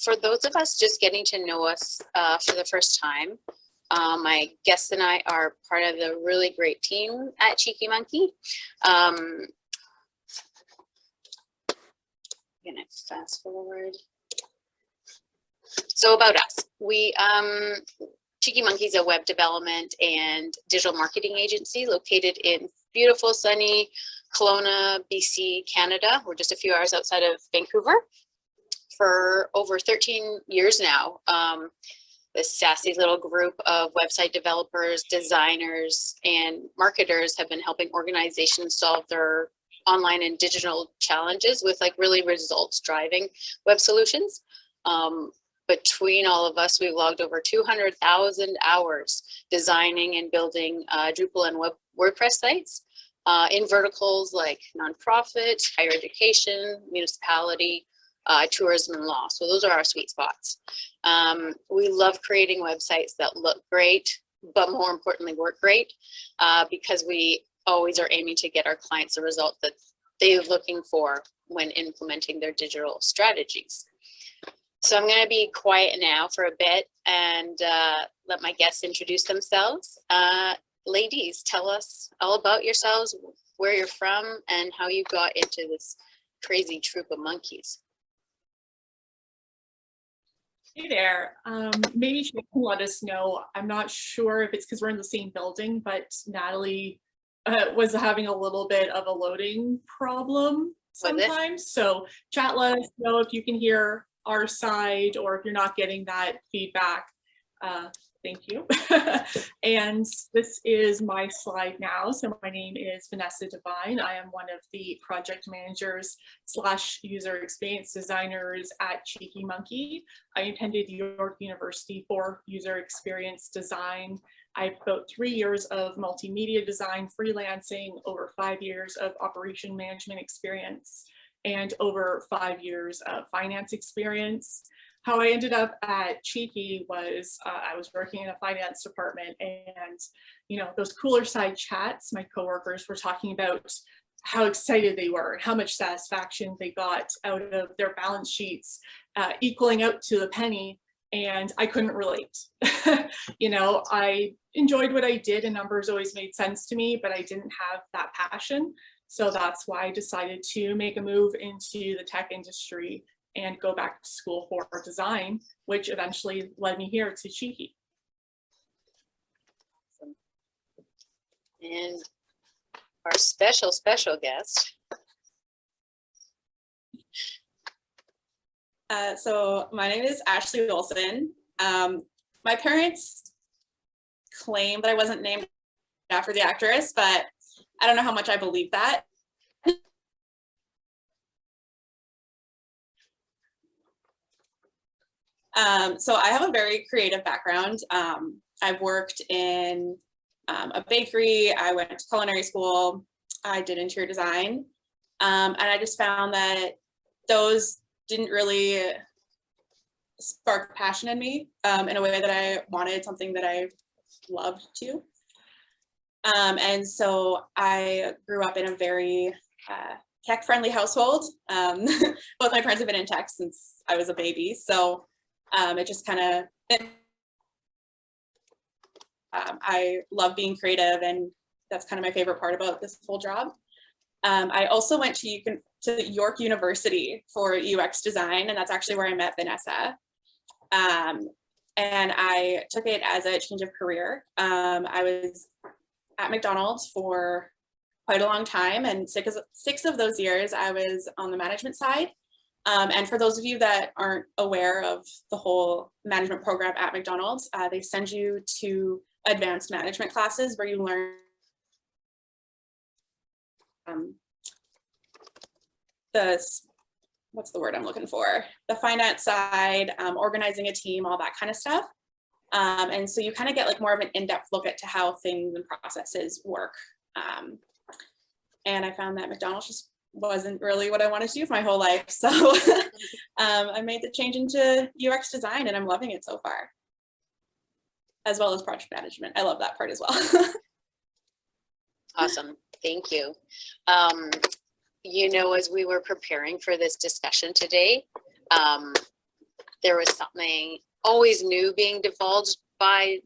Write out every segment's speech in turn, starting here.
for those of us just getting to know us for the first time, my guest and I are part of the really great team at Cheeky Monkey. I'm gonna fast forward. So about us, Cheeky Monkey is a web development and digital marketing agency located in beautiful, sunny Kelowna, BC, Canada. We're just a few hours outside of Vancouver. For over 13 years now, this sassy little group of website developers, designers, and marketers have been helping organizations solve their online and digital challenges with like really results driving web solutions. Between all of us, we've logged over 200,000 hours designing and building Drupal and WordPress sites in verticals like nonprofit, higher education, municipality, tourism, and law. So those are our sweet spots. We love creating websites that look great, but more importantly, work great, because we always are aiming to get our clients the result that they're looking for when implementing their digital strategies. So I'm going to be quiet now for a bit and let my guests introduce themselves. Ladies, tell us all about yourselves, where you're from, and how you got into this crazy troop of monkeys. Hey there. Maybe she can let us know. I'm not sure if it's because we're in the same building, but Natalie was having a little bit of a loading problem sometimes. So chat, let us know if you can hear our side or if you're not getting that feedback. Thank you. And this is my slide now. So my name is Vanessa Devine. I am one of the project managers / user experience designers at Cheeky Monkey. I attended York University for user experience design. I have about 3 years of multimedia design freelancing, over 5 years of operation management experience, and over 5 years of finance experience. How I ended up at Cheeky was I was working in a finance department, and those cooler side chats, my coworkers were talking about how excited they were and how much satisfaction they got out of their balance sheets, equaling out to the penny, and I couldn't relate. I enjoyed what I did and numbers always made sense to me, but I didn't have that passion. So that's why I decided to make a move into the tech industry and go back to school for design, which eventually led me here to Cheeky. And our special guest. So my name is Ashley Wilson. My parents claim that I wasn't named after the actress, but I don't know how much I believe that. So I have a very creative background. I've worked in a bakery. I went to culinary school. I did interior design. And I just found that those didn't really spark passion in me in a way that I wanted, something that I loved to. And so I grew up in a very tech-friendly household. Both my parents have been in tech since I was a baby. So it just kind of, I love being creative, and that's kind of my favorite part about this whole job. I also went to York University for UX design, and that's actually where I met Vanessa. And I took it as a change of career. I was at McDonald's for quite a long time, and six of those years I was on the management side. And for those of you that aren't aware of the whole management program at McDonald's, they send you to advanced management classes where you learn what's the word I'm looking for? The finance side, organizing a team, all that kind of stuff. And so you kind of get like more of an in-depth look at how things and processes work. And I found that McDonald's just wasn't really what I wanted to do for my whole life. So I made the change into UX design, and I'm loving it so far, as well as project management. I love that part as well. Awesome. Thank you. As we were preparing for this discussion today, there was something always new being divulged by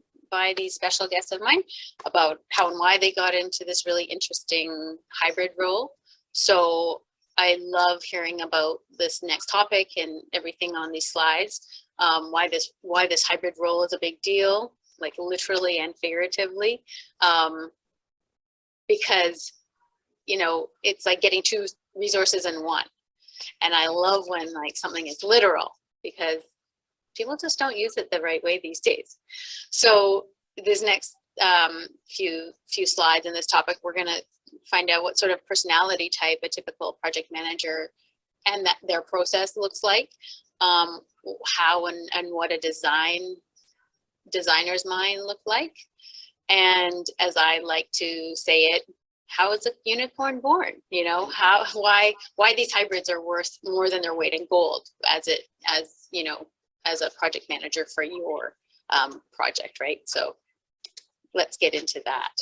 these special guests of mine about how and why they got into this really interesting hybrid role. So I love hearing about this next topic and everything on these slides. Why this hybrid role is a big deal, like literally and figuratively, because it's like getting two resources in one. And I love when like something is literal, because people just don't use it the right way these days. So this next few slides in this topic, we're going to find out what sort of personality type a typical project manager and their process looks like, how and what a designer's mind look like, and as I like to say it, how is a unicorn born? Why these hybrids are worth more than their weight in gold as a project manager for your project, right? So let's get into that.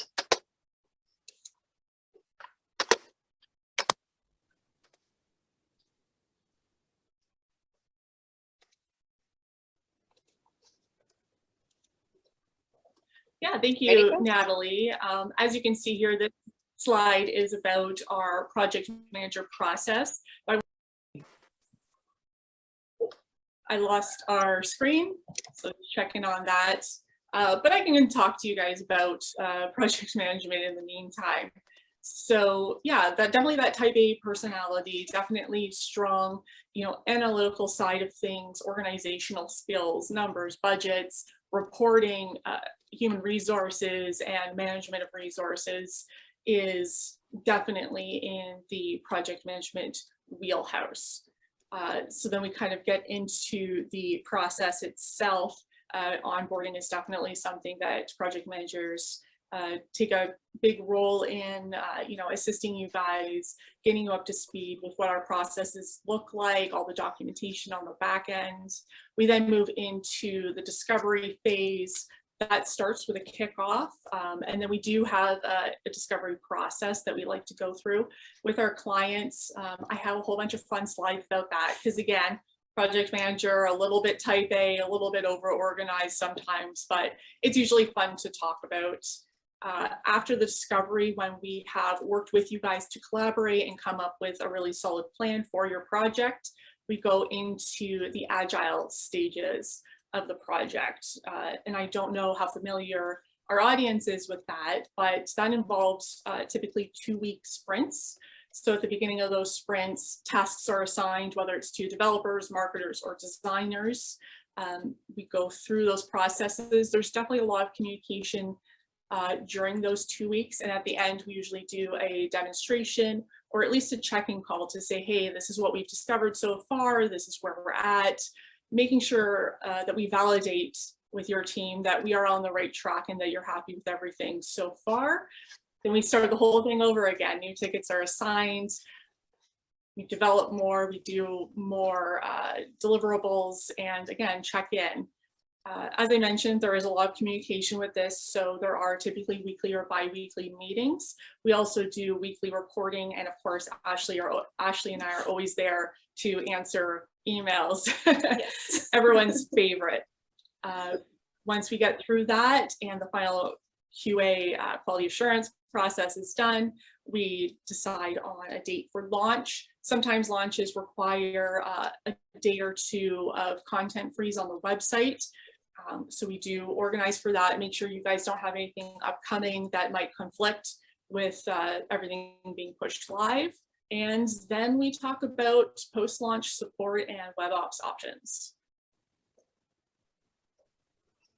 Yeah, thank you, Natalie. As you can see here, this slide is about our project manager process. I lost our screen, so checking on that. But I can talk to you guys about project management in the meantime. So yeah, definitely that type A personality, definitely strong, analytical side of things, organizational skills, numbers, budgets, reporting, human resources, and management of resources is definitely in the project management wheelhouse. So then we kind of get into the process itself. Onboarding is definitely something that project managers take a big role in, assisting you guys, getting you up to speed with what our processes look like, all the documentation on the back end. We then move into the discovery phase. That starts with a kickoff, and then we do have a discovery process that we like to go through with our clients. I have a whole bunch of fun slides about that because, again, project manager, a little bit type A, a little bit over organized sometimes, but it's usually fun to talk about. After the discovery, when we have worked with you guys to collaborate and come up with a really solid plan for your project, we go into the agile stages of the project. And I don't know how familiar our audience is with that, but that involves typically 2-week sprints. So at the beginning of those sprints, tasks are assigned, whether it's to developers, marketers, or designers. We go through those processes. There's definitely a lot of communication during those 2 weeks. And at the end, we usually do a demonstration or at least a check-in call to say, hey, this is what we've discovered so far. This is where we're at. Making sure that we validate with your team that we are on the right track and that you're happy with everything so far. Then we start the whole thing over again. New tickets are assigned. We develop more, we do more deliverables, and again, check in. As I mentioned, there is a lot of communication with this, so there are typically weekly or bi-weekly meetings. We also do weekly reporting, and of course, Ashley and I are always there to answer emails. Yes. Everyone's favorite. Once we get through that and the final QA quality assurance process is done, we decide on a date for launch. Sometimes launches require a day or two of content freeze on the website. So we do organize for that, make sure you guys don't have anything upcoming that might conflict with everything being pushed live. And then we talk about post-launch support and web ops options.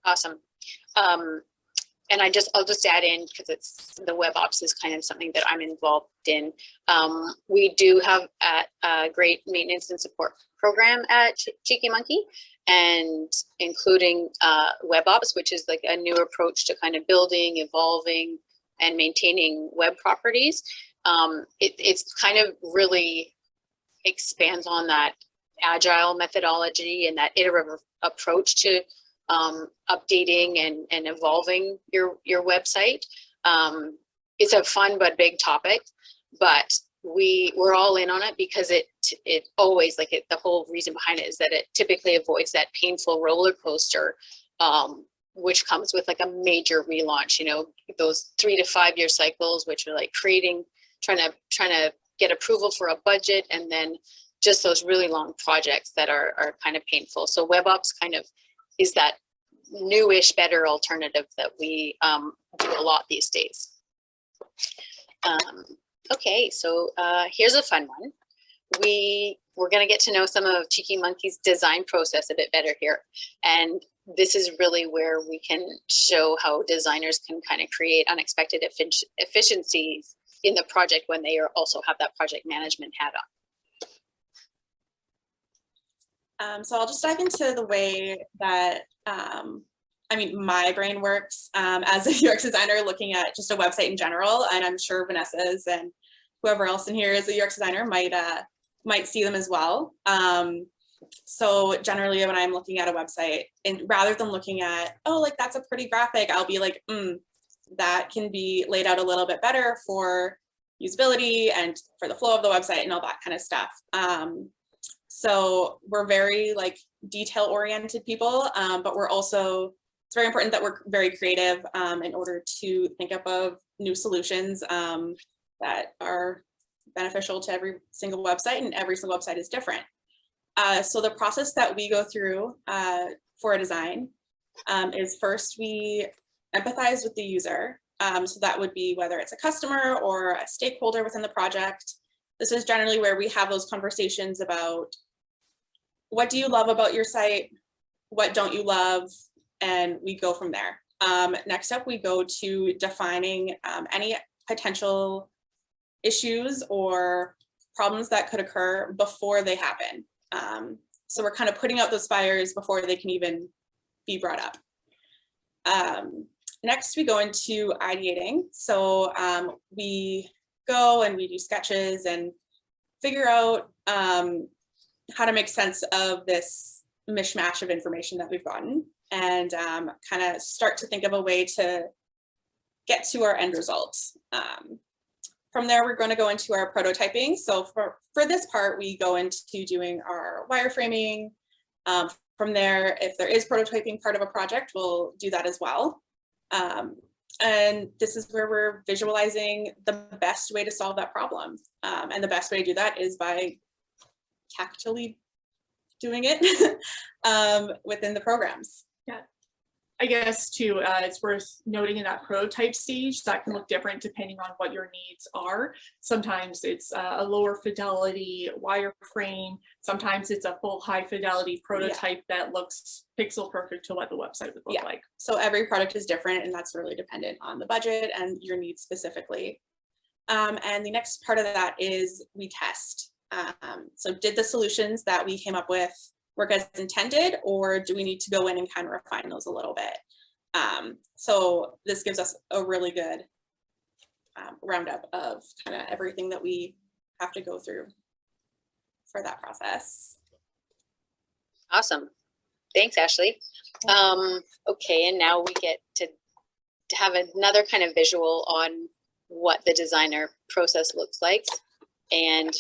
Awesome. And I'll just add in, because it's the web ops is kind of something that I'm involved in. We do have a great maintenance and support program at Cheeky Monkey, and including web ops, which is like a new approach to kind of building, evolving, and maintaining web properties. It's kind of really expands on that agile methodology and that iterative approach to updating and evolving your website. It's a fun but big topic, but we're all in on it because it always, like, the whole reason behind it is that it typically avoids that painful roller coaster, which comes with like a major relaunch, you know, those 3 to 5 year cycles, which are like trying to get approval for a budget, and then just those really long projects that are kind of painful. So WebOps kind of is that newish, better alternative that we do a lot these days. Okay, so here's a fun one. We're going to get to know some of Cheeky Monkey's design process a bit better here. And this is really where we can show how designers can kind of create unexpected efficiencies in the project when they also have that project management hat on. So I'll just dive into the way that, my brain works as a UX designer, looking at just a website in general, and I'm sure Vanessa's and whoever else in here is a UX designer might see them as well. So generally when I'm looking at a website, and rather than looking at, oh, like that's a pretty graphic, I'll be like, that can be laid out a little bit better for usability and for the flow of the website and all that kind of stuff. So we're very like detail oriented people, but we're also, it's very important that we're very creative in order to think up of new solutions that are beneficial to every single website, and every single website is different. So the process that we go through for a design is first we empathize with the user. So that would be whether it's a customer or a stakeholder within the project. This is generally where we have those conversations about what do you love about your site? What don't you love? And we go from there. Next up, we go to defining any potential issues or problems that could occur before they happen. So we're kind of putting out those fires before they can even be brought up. Next, we go into ideating. So we go and we do sketches and figure out how to make sense of this mishmash of information that we've gotten, and kind of start to think of a way to get to our end result. From there, we're going to go into our prototyping. So for this part, we go into doing our wireframing. From there, if there is prototyping part of a project, we'll do that as well. And this is where we're visualizing the best way to solve that problem. And the best way to do that is by tactily doing it within the programs. Yeah, I guess too, it's worth noting in that prototype stage that can look different depending on what your needs are. Sometimes it's a lower fidelity wireframe. Sometimes it's a full high fidelity prototype that looks pixel perfect to what the website would look like. So every product is different, and that's really dependent on the budget and your needs specifically. And the next part of that is we test. So did the solutions that we came up with work as intended, or do we need to go in and kind of refine those a little bit? So this gives us a really good roundup of kind of everything that we have to go through for that process. Awesome. Thanks, Ashley. Okay, and now we get to have another kind of visual on what the designer process looks like, and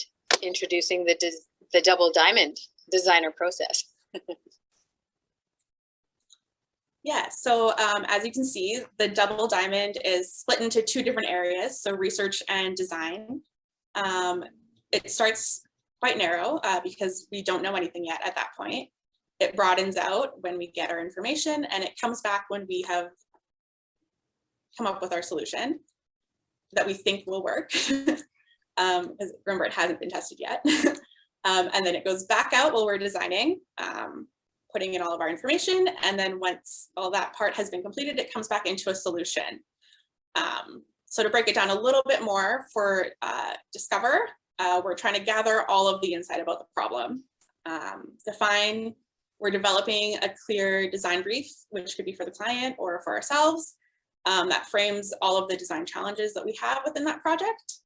introducing the double diamond designer process. Yeah, so as you can see, the double diamond is split into 2 different areas, so research and design. It starts quite narrow because we don't know anything yet at that point. It broadens out when we get our information, and it comes back when we have come up with our solution that we think will work. Because remember, it hasn't been tested yet. And then it goes back out while we're designing, putting in all of our information. And then once all that part has been completed, it comes back into a solution. So to break it down a little bit more for Discover, we're trying to gather all of the insight about the problem. Define, we're developing a clear design brief, which could be for the client or for ourselves, that frames all of the design challenges that we have within that project.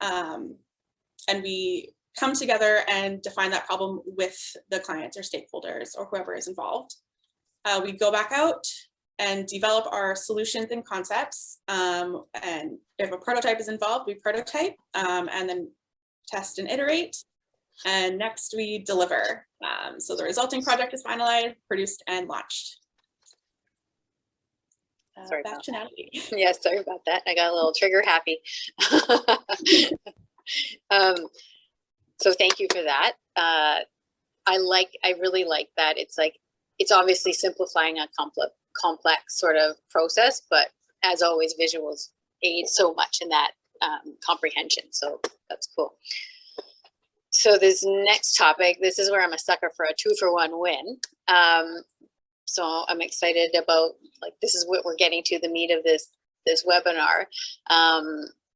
And we come together and define that problem with the clients or stakeholders or whoever is involved. We go back out and develop our solutions and concepts. And if a prototype is involved, we prototype, and then test and iterate. And next we deliver. So the resulting project is finalized, produced, and launched. Sorry Back about to Natalie. Yeah, sorry about that. I got a little trigger happy. So thank you for that. I really like that. It's obviously simplifying a complex sort of process, but as always, visuals aid so much in that comprehension. So that's cool. So this next topic, this is where I'm a sucker for a 2-for-1 win. So I'm excited about, like, this is what we're getting to, the meat of this webinar,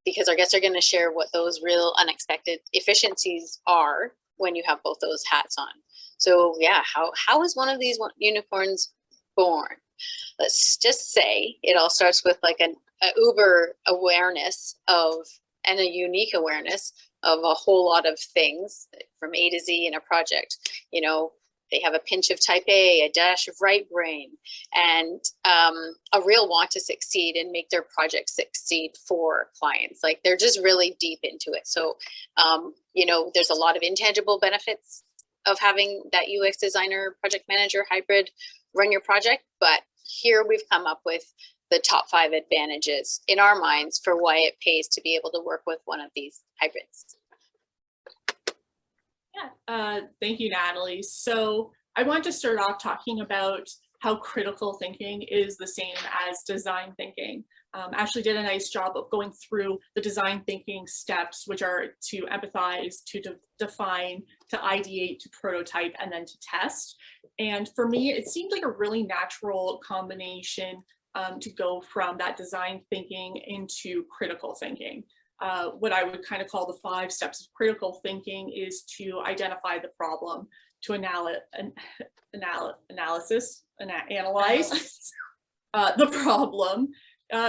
because our guests are going to share what those real unexpected efficiencies are when you have both those hats on. So yeah, how is one of these unicorns born? Let's just say it all starts with like an uber awareness of, and a unique awareness of a whole lot of things from A to Z in a project. You know, they have a pinch of type A dash of right brain, and a real want to succeed and make their project succeed for clients. Like, they're just really deep into it. So, you know, there's a lot of intangible benefits of having that UX designer, project manager hybrid run your project. But here we've come up with the top 5 advantages in our minds for why it pays to be able to work with one of these hybrids. Yeah, thank you, Natalie. So I want to start off talking about how critical thinking is the same as design thinking. Ashley did a nice job of going through the design thinking steps, which are to empathize, to define, to ideate, to prototype, and then to test. And for me, it seemed like a really natural combination to go from that design thinking into critical thinking. What I would kind of call the 5 steps of critical thinking is to identify the problem, to analyze the problem,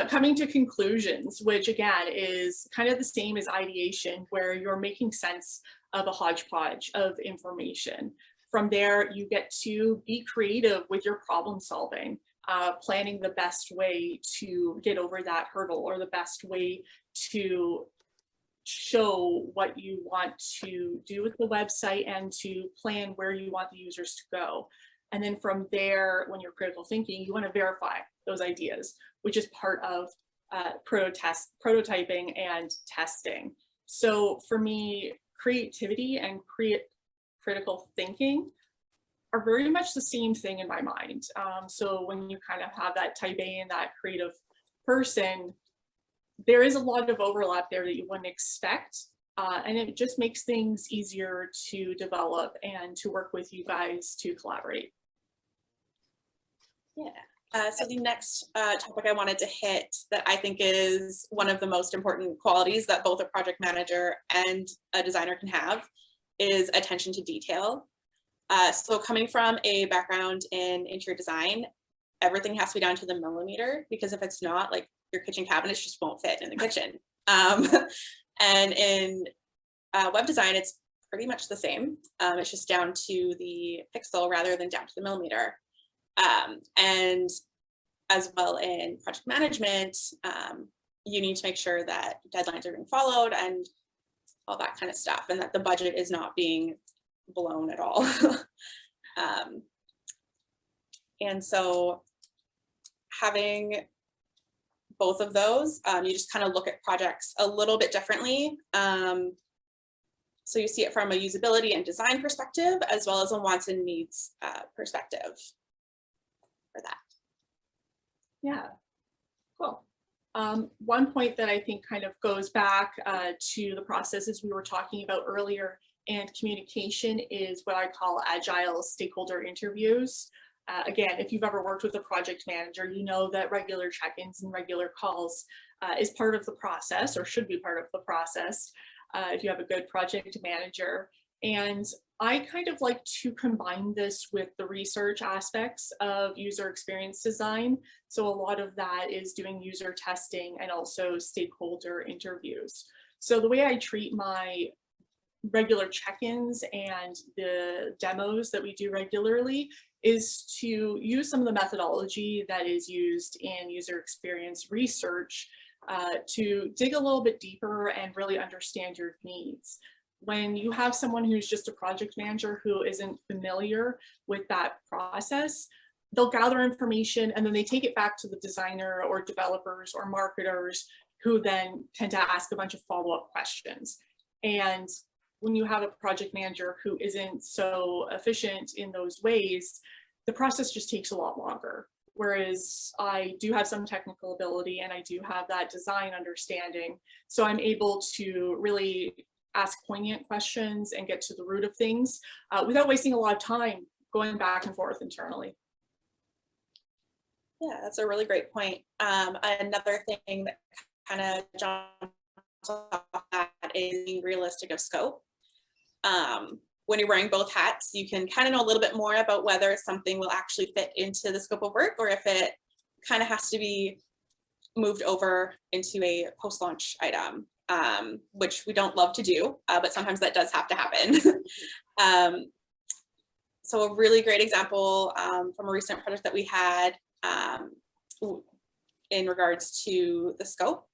coming to conclusions, which again is kind of the same as ideation, where you're making sense of a hodgepodge of information. From there, you get to be creative with your problem solving, planning the best way to get over that hurdle, or the best way to show what you want to do with the website and to plan where you want the users to go. And then from there, when you're critical thinking, you want to verify those ideas, which is part of prototyping and testing. So for me, creativity and critical thinking are very much the same thing in my mind. So when you kind of have that type A and that creative person, there is a lot of overlap there that you wouldn't expect. And it just makes things easier to develop and to work with you guys to collaborate. Yeah. So the next topic I wanted to hit that I think is one of the most important qualities that both a project manager and a designer can have is attention to detail. So coming from a background in interior design, everything has to be down to the millimeter, because if it's not, like, your kitchen cabinets just won't fit in the kitchen. And in web design, it's pretty much the same. It's just down to the pixel rather than down to the millimeter. And as well in project management, you need to make sure that deadlines are being followed and all that kind of stuff, and that the budget is not being blown at all. And so having both of those, you just kind of look at projects a little bit differently. So you see it from a usability and design perspective, as well as a wants and needs perspective for that. Yeah, cool. One point that I think kind of goes back to the processes we were talking about earlier, and communication, is what I call agile stakeholder interviews. Again, if you've ever worked with a project manager, you know that regular check-ins and regular calls is part of the process, or should be part of the process, if you have a good project manager. And I kind of like to combine this with the research aspects of user experience design. So a lot of that is doing user testing and also stakeholder interviews. So the way I treat my regular check-ins and the demos that we do regularly is to use some of the methodology that is used in user experience research to dig a little bit deeper and really understand your needs. when you have someone who's just a project manager who isn't familiar with that process, they'll gather information and then they take it back to the designer or developers or marketers, who then tend to ask a bunch of follow-up questions. And when you have a project manager who isn't so efficient in those ways, the process just takes a lot longer. Whereas I do have some technical ability and I do have that design understanding. So I'm able to really ask poignant questions and get to the root of things without wasting a lot of time going back and forth internally. Yeah, that's a really great point. Another thing that kind of jumps off that is being realistic of scope. When you're wearing both hats, you can kind of know a little bit more about whether something will actually fit into the scope of work or if it kind of has to be moved over into a post-launch item, which we don't love to do, but sometimes that does have to happen. So a really great example from a recent project that we had in regards to the scope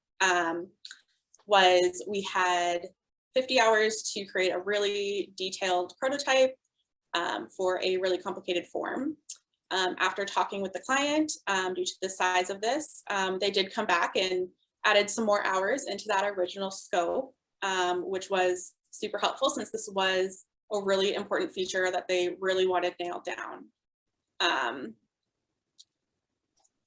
was we had 50 hours to create a really detailed prototype for a really complicated form. After talking with the client, due to the size of this, they did come back and added some more hours into that original scope, which was super helpful since this was a really important feature that they really wanted nailed down.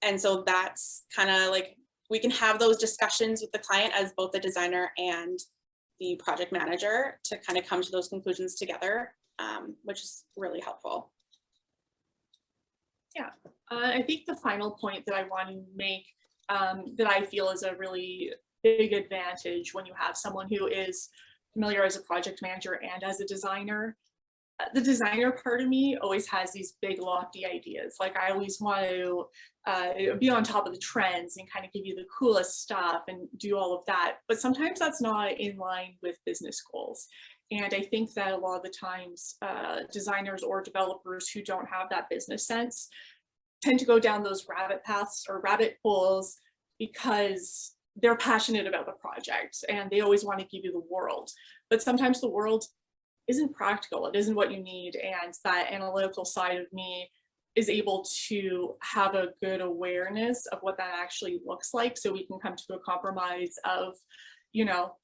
And so that's kind of like, we can have those discussions with the client as both the designer and the project manager to kind of come to those conclusions together, which is really helpful. Yeah, I think the final point that I want to make that I feel is a really big advantage when you have someone who is familiar as a project manager and as a designer. The designer part of me always has these big lofty ideas. Like I always want to be on top of the trends and kind of give you the coolest stuff and do all of that. But sometimes that's not in line with business goals. And I think that a lot of the times designers or developers who don't have that business sense tend to go down those rabbit paths or rabbit holes because they're passionate about the project and they always want to give you the world. But sometimes the world isn't practical, it isn't what you need, and that analytical side of me is able to have a good awareness of what that actually looks like, so we can come to a compromise of, you know,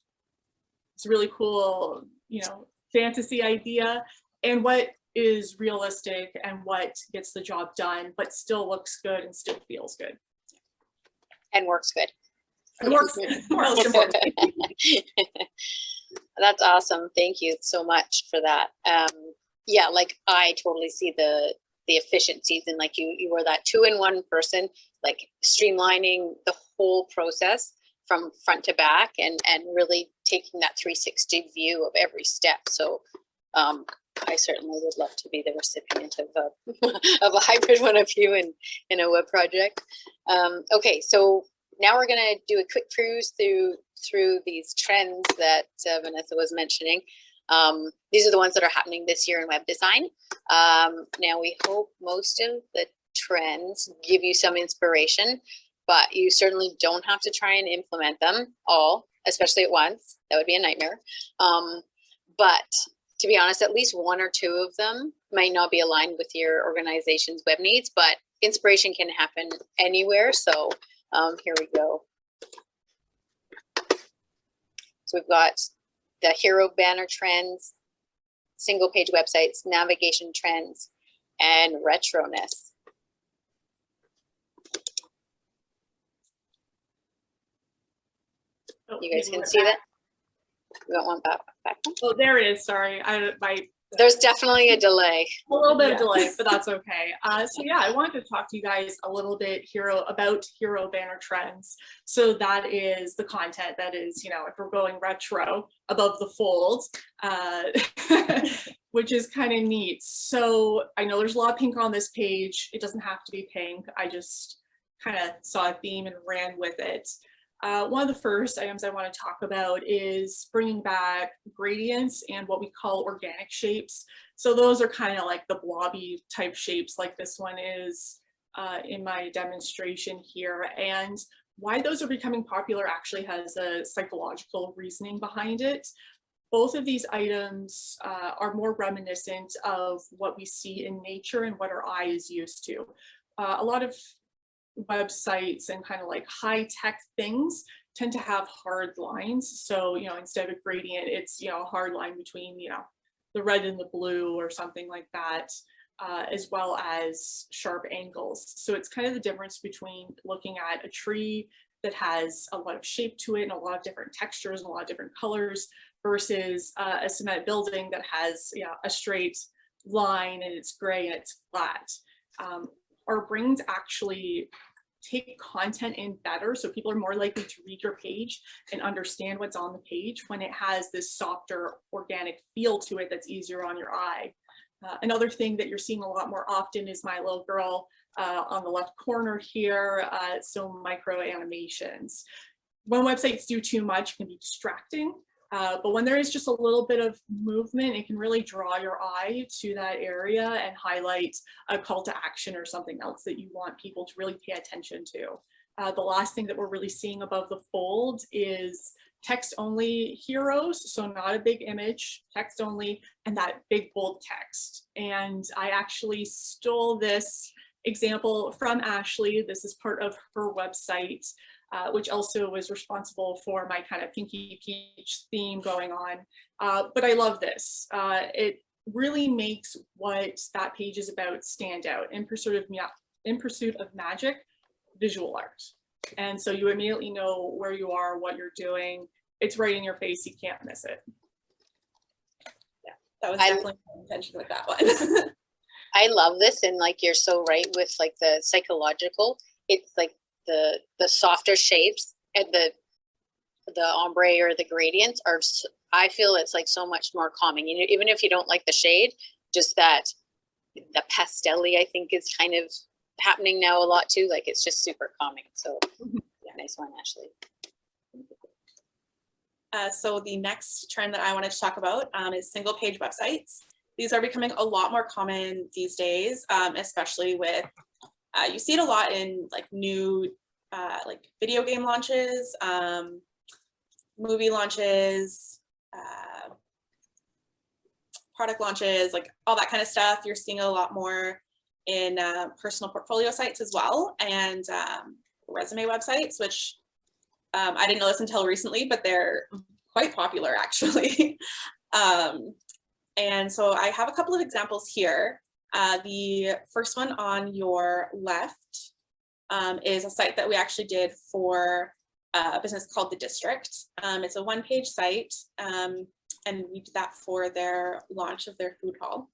it's a really cool, you know, fantasy idea and what is realistic and what gets the job done but still looks good and still feels good And works good. and works most important. That's awesome. Thank you so much for that. Yeah, like I totally see the efficiencies, and like you were that 2-in-1 person, like streamlining the whole process from front to back and really taking that 360 view of every step. So I certainly would love to be the recipient of a hybrid one of you in a web project. Okay, so now we're going to do a quick cruise through these trends that Vanessa was mentioning. These are the ones that are happening this year in web design. Now we hope most of the trends give you some inspiration, but you certainly don't have to try and implement them all, especially at once. That would be a nightmare. But to be honest, at least one or two of them might not be aligned with your organization's web needs, but inspiration can happen anywhere. So here we go. So we've got the hero banner trends, single page websites, navigation trends, and retroness. Oh, You guys can see that? We got one back. Oh, there it is. Sorry, There's definitely a delay. A little bit of delay, but that's okay. So yeah, I wanted to talk to you guys a little bit about hero banner trends. So that is the content that is, you know, if we're going retro, above the fold, which is kind of neat. So I know there's a lot of pink on this page. It doesn't have to be pink. I just kind of saw a theme and ran with it. One of the first items I want to talk about is bringing back gradients and what we call organic shapes. So those are kind of like the blobby type shapes like this one is in my demonstration here. And why those are becoming popular actually has a psychological reasoning behind it. both of these items are more reminiscent of what we see in nature and what our eye is used to. A lot of websites and kind of like high tech things tend to have hard lines. So, instead of a gradient, it's, a hard line between, the red and the blue or something like that, as well as sharp angles. So it's kind of the difference between looking at a tree that has a lot of shape to it and a lot of different textures and a lot of different colors versus a cement building that has a straight line and it's gray and it's flat. Our brains actually take content in better, so people are more likely to read your page and understand what's on the page when it has this softer organic feel to it that's easier on your eye. Another thing that you're seeing a lot more often is my little girl on the left corner here, so micro animations. When websites do too much, it can be distracting. But when there is just a little bit of movement, it can really draw your eye to that area and highlight a call to action or something else that you want people to really pay attention to. The last thing that we're really seeing above the fold is text only heroes. So not a big image, text only, and that big bold text. And I actually stole this example from Ashley. This is part of her website. Which also was responsible for my kind of pinky peach theme going on. But I love this. It really makes what that page is about stand out. In pursuit of magic, visual art. And so you immediately know where you are, what you're doing. It's right in your face, you can't miss it. Yeah, that was definitely my intention with that one. I love this, and like you're so right with like the psychological. It's like the softer shapes and the ombre or the gradients are, I feel it's like so much more calming. Even if you don't like the shade, just that the pastel-y I think is kind of happening now a lot too. Like it's just super calming. So yeah, nice one, Ashley. So the next trend that I wanted to talk about is single page websites. These are becoming a lot more common these days, especially with you see it a lot in like new like video game launches, movie launches, product launches, like all that kind of stuff. You're seeing a lot more in personal portfolio sites as well, and resume websites, which I didn't know this until recently, but they're quite popular actually. And so I have a couple of examples here. The first one on your left is a site that we actually did for a business called The District. It's a one-page site, and we did that for their launch of their food hall.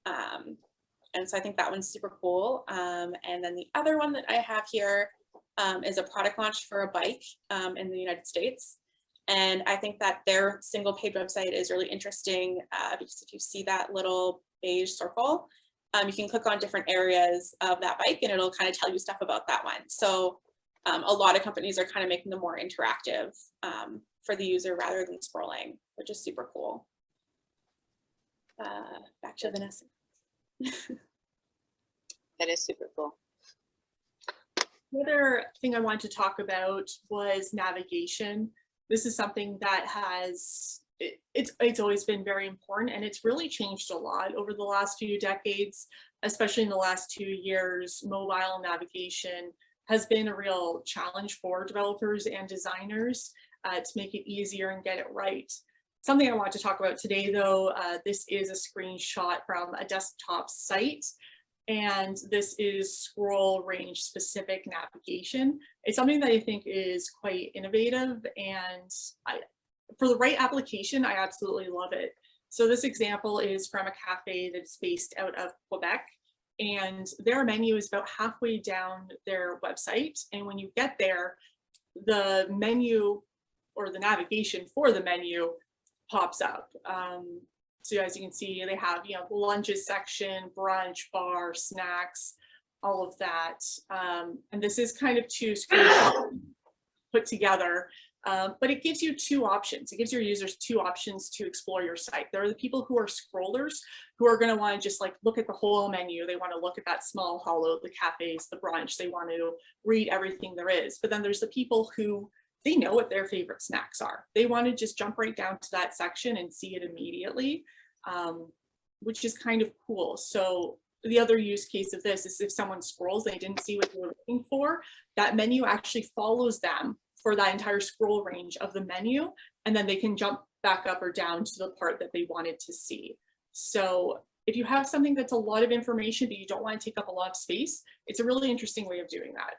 And so I think that one's super cool. And then the other one that I have here is a product launch for a bike in the United States. And I think that their single page website is really interesting because if you see that little beige circle, you can click on different areas of that bike and it'll kind of tell you stuff about that one. So a lot of companies are kind of making them more interactive for the user rather than scrolling, which is super cool. Back to Vanessa. That is super cool. The other thing I wanted to talk about was navigation. This is something that has, it's always been very important, and it's really changed a lot over the last few decades, especially in the last 2 years. Mobile navigation has been a real challenge for developers and designers to make it easier and get it right. Something I want to talk about today though, this is a screenshot from a desktop site. And this is scroll range specific navigation. It's something that I think is quite innovative, and for the right application, I absolutely love it. So this example is from a cafe that's based out of Quebec, and their menu is about halfway down their website. And when you get there, the menu or the navigation for the menu pops up. So as you can see, they have, the lunches section, brunch, bar, snacks, all of that. And this is kind of two screenshots put together, but it gives you two options. It gives your users two options to explore your site. There are the people who are scrollers who are going to want to just like look at the whole menu. They want to look at that small hollow, the cafes, the brunch. They want to read everything there is. But then there's the people who they know what their favorite snacks are. They want to just jump right down to that section and see it immediately, which is kind of cool. So the other use case of this is if someone scrolls, they didn't see what they were looking for, that menu actually follows them for that entire scroll range of the menu, and then they can jump back up or down to the part that they wanted to see. So if you have something that's a lot of information, but you don't want to take up a lot of space, it's a really interesting way of doing that.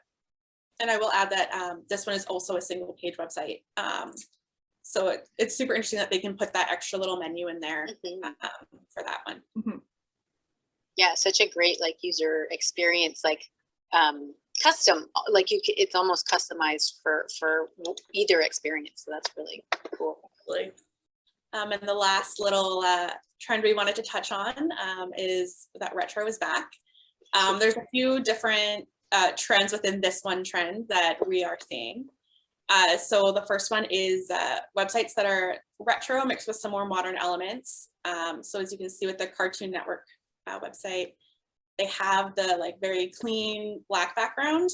And I will add that this one is also a single page website. So it's super interesting that they can put that extra little menu in there for that one. Mhm. Yeah, such a great like user experience, like custom, like it's almost customized for either experience. So that's really cool. Really. And the last little trend we wanted to touch on is that retro is back. There's a few different trends within this one trend that we are seeing. So the first one is websites that are retro mixed with some more modern elements. So as you can see with the Cartoon Network website, they have the like very clean black background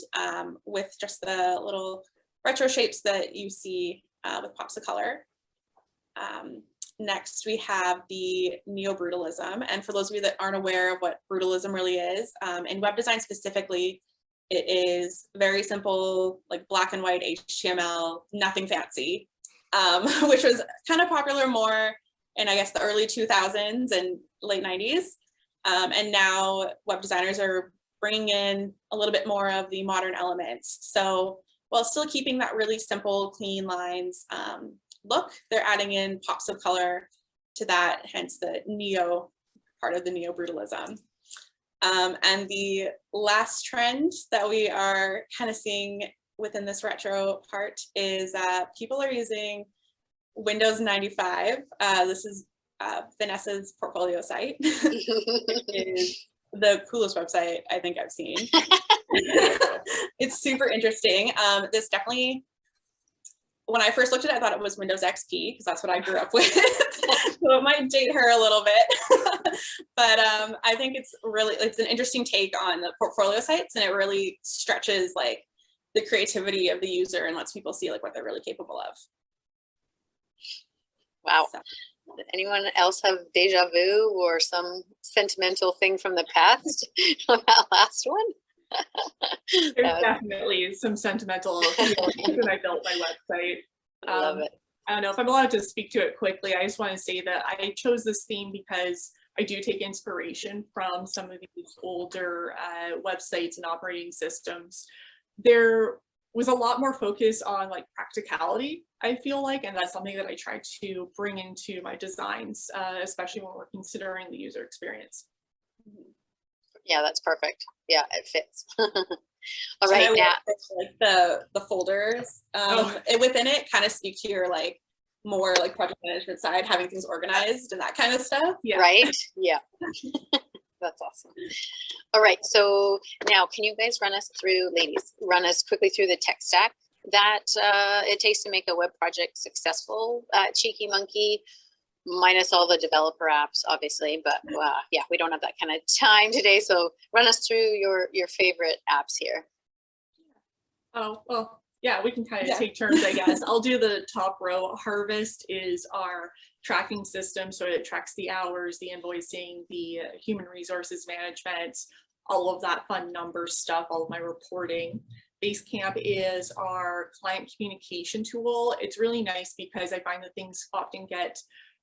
with just the little retro shapes that you see with pops of color. Next, we have the neo-brutalism. And for those of you that aren't aware of what brutalism really is, in web design specifically, it is very simple, like black and white HTML, nothing fancy, which was kind of popular more in, I guess, the early 2000s and late 90s. And now web designers are bringing in a little bit more of the modern elements. So while still keeping that really simple, clean lines look, they're adding in pops of color to that, hence the neo part of the neo-brutalism. And the last trend that we are kind of seeing within this retro part is people are using Windows 95. This is Vanessa's portfolio site. It is the coolest website I think I've seen. It's super interesting. This definitely, when I first looked at it, I thought it was Windows XP because that's what I grew up with. So it might date her a little bit. But I think it's an interesting take on the portfolio sites, and it really stretches like the creativity of the user and lets people see like what they're really capable of. Wow. So. Did anyone else have deja vu or some sentimental thing from the past on that last one? There's definitely some sentimental feelings when I built my website. I love it. I don't know if I'm allowed to speak to it quickly. I just want to say that I chose this theme because I do take inspiration from some of these older websites and operating systems. There was a lot more focus on like practicality, I feel like, and that's something that I try to bring into my designs, especially when we're considering the user experience. Yeah, that's perfect. Yeah, it fits. All right, now like the folders within it kind of speak to your like more like project management side, having things organized and that kind of stuff. Yeah. Right? Yeah. That's awesome. All right, so now can you guys run us quickly through the tech stack that it takes to make a web project successful at Cheeky Monkey, minus all the developer apps, obviously, but yeah, we don't have that kind of time today. So run us through your favorite apps here. Oh, well, yeah, we can kind of take turns, I guess. I'll do the top row. Harvest is our tracking system. So it tracks the hours, the invoicing, the human resources management, all of that fun number stuff, all of my reporting. Basecamp is our client communication tool. It's really nice because I find that things often get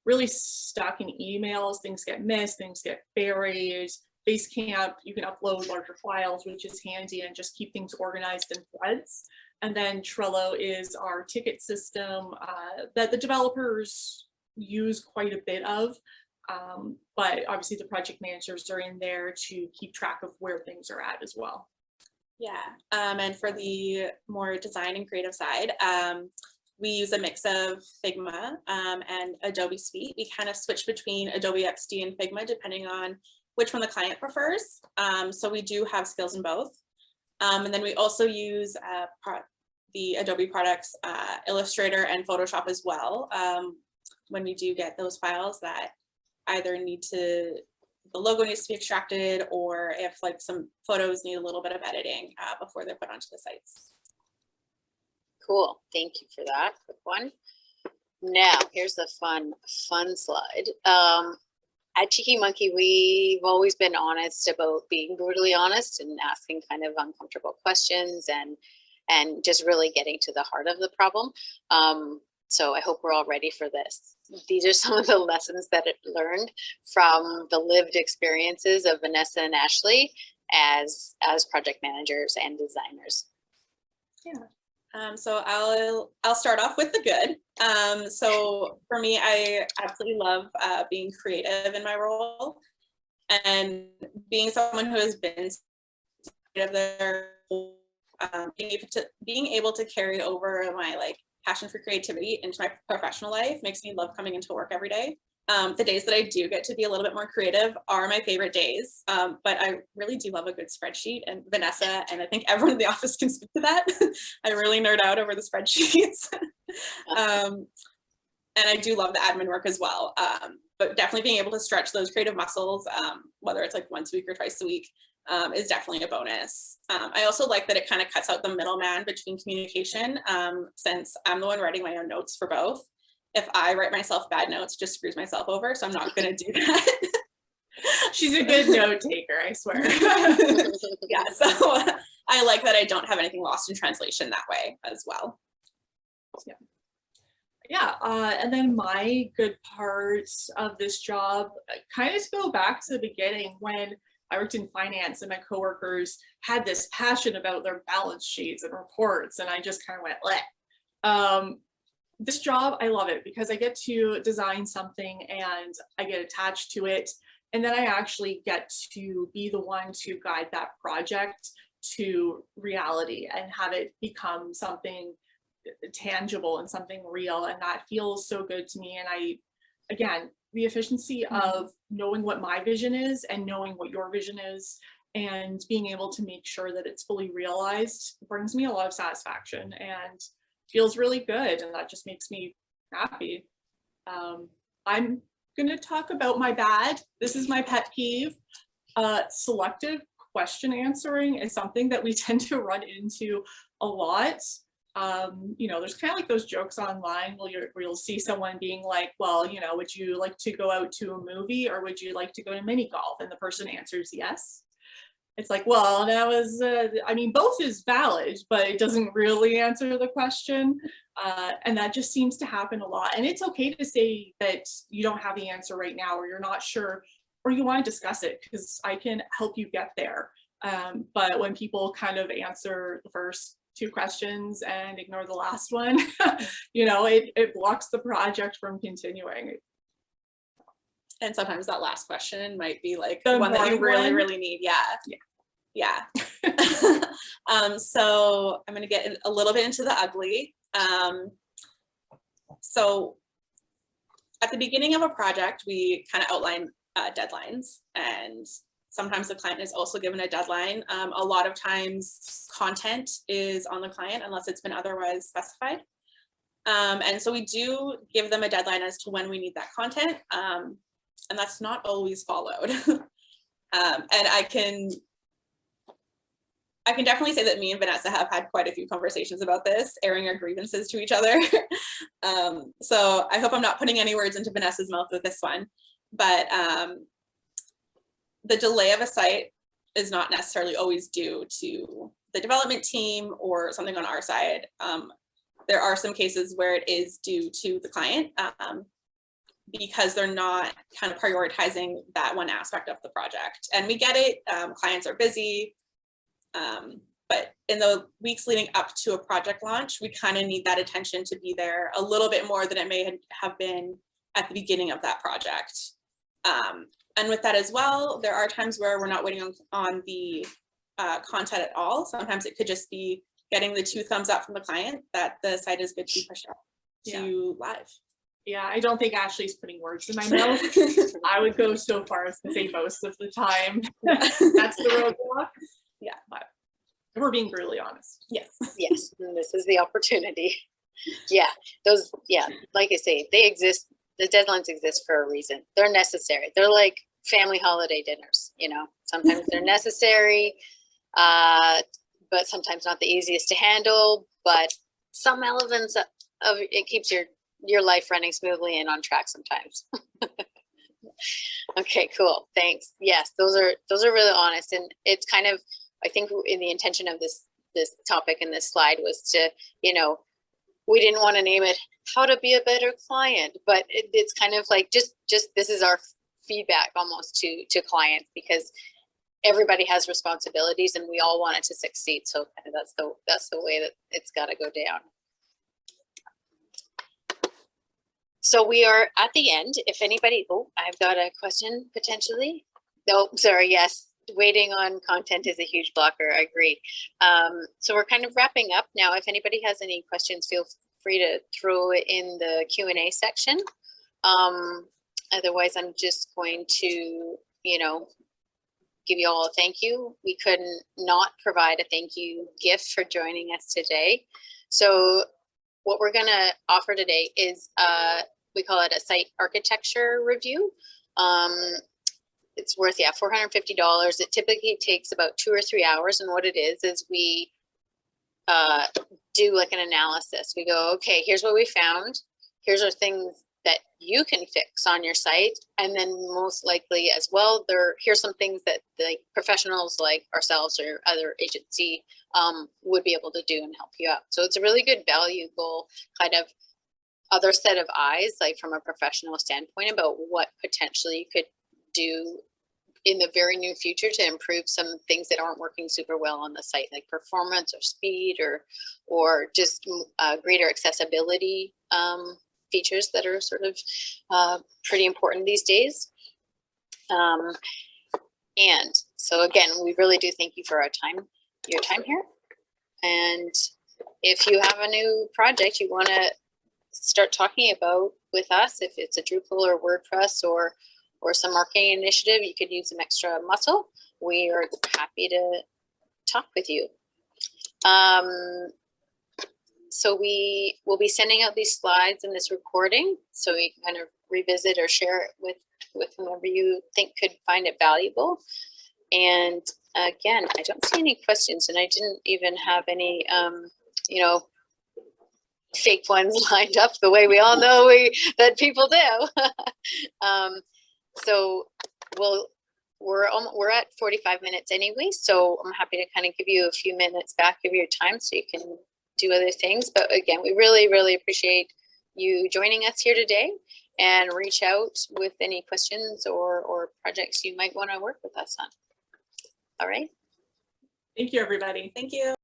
really stuck in emails, things get missed, things get buried. Basecamp, you can upload larger files, which is handy, and just keep things organized in threads. And then Trello is our ticket system that the developers use quite a bit of, but obviously the project managers are in there to keep track of where things are at as well. Yeah, and for the more design and creative side, we use a mix of Figma and Adobe Suite. We kind of switch between Adobe XD and Figma depending on which one the client prefers. So we do have skills in both. And then we also use the Adobe products, Illustrator and Photoshop as well. When we do get those files that either the logo needs to be extracted, or if like some photos need a little bit of editing before they're put onto the sites. Cool. Thank you for that. Quick one. Now, here's the fun slide. At Cheeky Monkey, we've always been honest about being brutally honest and asking kind of uncomfortable questions and just really getting to the heart of the problem. So I hope we're all ready for this. These are some of the lessons that it learned from the lived experiences of Vanessa and Ashley as project managers and designers. Yeah. So I'll start off with the good. So for me, I absolutely love being creative in my role, and being someone who has been creative there, being able to carry over my passion for creativity into my professional life makes me love coming into work every day. The days that I do get to be a little bit more creative are my favorite days, but I really do love a good spreadsheet, and Vanessa and I think everyone in the office can speak to that. I really nerd out over the spreadsheets. And I do love the admin work as well, but definitely being able to stretch those creative muscles, whether it's once a week or twice a week, is definitely a bonus. I also like that it kind of cuts out the middleman between communication, since I'm the one writing my own notes for both. If I write myself bad notes, just screws myself over, so I'm not going to do that. She's a good note taker, I swear. Yeah, so I like that I don't have anything lost in translation that way as well. Yeah, and then my good parts of this job, kind of to go back to the beginning when I worked in finance and my coworkers had this passion about their balance sheets and reports, and I just kind of went, bleh. This job, I love it because I get to design something and I get attached to it. And then I actually get to be the one to guide that project to reality and have it become something tangible and something real. And that feels so good to me. And again, the efficiency of knowing what my vision is and knowing what your vision is and being able to make sure that it's fully realized brings me a lot of satisfaction and feels really good, and that just makes me happy. I'm gonna talk about my bad. This is my pet peeve. Selective question answering is something that we tend to run into a lot. There's kind of those jokes online where you'll see someone being like, well, would you like to go out to a movie or would you like to go to mini golf? And the person answers yes. It's like, well, that was, both is valid, but it doesn't really answer the question. And that just seems to happen a lot. And it's okay to say that you don't have the answer right now, or you're not sure, or you want to discuss it, because I can help you get there. But when people kind of answer the first two questions and ignore the last one, it blocks the project from continuing. And sometimes that last question might be the one that you really, really need. Yeah. So I'm going to get a little bit into the ugly. So at the beginning of a project, we kind of outline deadlines, and sometimes the client is also given a deadline. A lot of times content is on the client unless it's been otherwise specified. And so we do give them a deadline as to when we need that content. And that's not always followed. And I can definitely say that me and Vanessa have had quite a few conversations about this, airing our grievances to each other. So I hope I'm not putting any words into Vanessa's mouth with this one, but the delay of a site is not necessarily always due to the development team or something on our side. There are some cases where it is due to the client, because they're not kind of prioritizing that one aspect of the project. And we get it, clients are busy, but in the weeks leading up to a project launch, we kind of need that attention to be there a little bit more than it may have been at the beginning of that project. And with that as well, there are times where we're not waiting on the content at all. Sometimes it could just be getting the 2 thumbs up from the client that the site is good to push out to live. Yeah, I don't think Ashley's putting words in my mouth. I would go so far as to say most of the time that's the roadblock. Yeah, but we're being brutally honest. Yes. Yes, and this is the opportunity. Like I say, they exist. The deadlines exist for a reason. They're necessary. They're like family holiday dinners, sometimes they're necessary, but sometimes not the easiest to handle, but some elements of it keeps your life running smoothly and on track sometimes. Okay, cool. Thanks. Yes, those are really honest, and it's kind of, I think in the intention of this topic and this slide was to, you know, we didn't want to name it how to be a better client, but it's kind of like just this is our feedback almost to clients, because everybody has responsibilities and we all want it to succeed. So that's the way that it's got to go down. So we are at the end. If anybody, oh, I've got a question potentially. No, sorry, yes. Waiting on content is a huge blocker. I agree. So we're kind of wrapping up now. If anybody has any questions, feel free to throw it in the Q&A section. Otherwise, I'm just going to, you know, give you all a thank you. We couldn't not provide a thank you gift for joining us today. So what we're gonna offer today is, we call it a site architecture review. It's worth, yeah, $450. It typically takes about 2 or 3 hours. And what it is we do like an analysis. We go, okay, here's what we found. Here's our things that you can fix on your site. And then most likely as well, here's some things that the professionals like ourselves or other agency would be able to do and help you out. So it's a really good valuable kind of other set of eyes, like from a professional standpoint, about what potentially you could do in the very near future to improve some things that aren't working super well on the site, like performance or speed or just greater accessibility features that are sort of pretty important these days. And so again, we really do thank you for your time here. And if you have a new project you want to start talking about with us, if it's a Drupal or WordPress or some marketing initiative, you could use some extra muscle, we are happy to talk with you. So we will be sending out these slides in this recording, so you can kind of revisit or share it with whomever you think could find it valuable. And again, I don't see any questions, and I didn't even have any, you know, fake ones lined up the way we all know that people do. So we're at 45 minutes anyway, so I'm happy to kind of give you a few minutes back of your time so you can do other things. But again, we really appreciate you joining us here today, and reach out with any questions or projects you might want to work with us on. All right. Thank you, everybody. Thank you.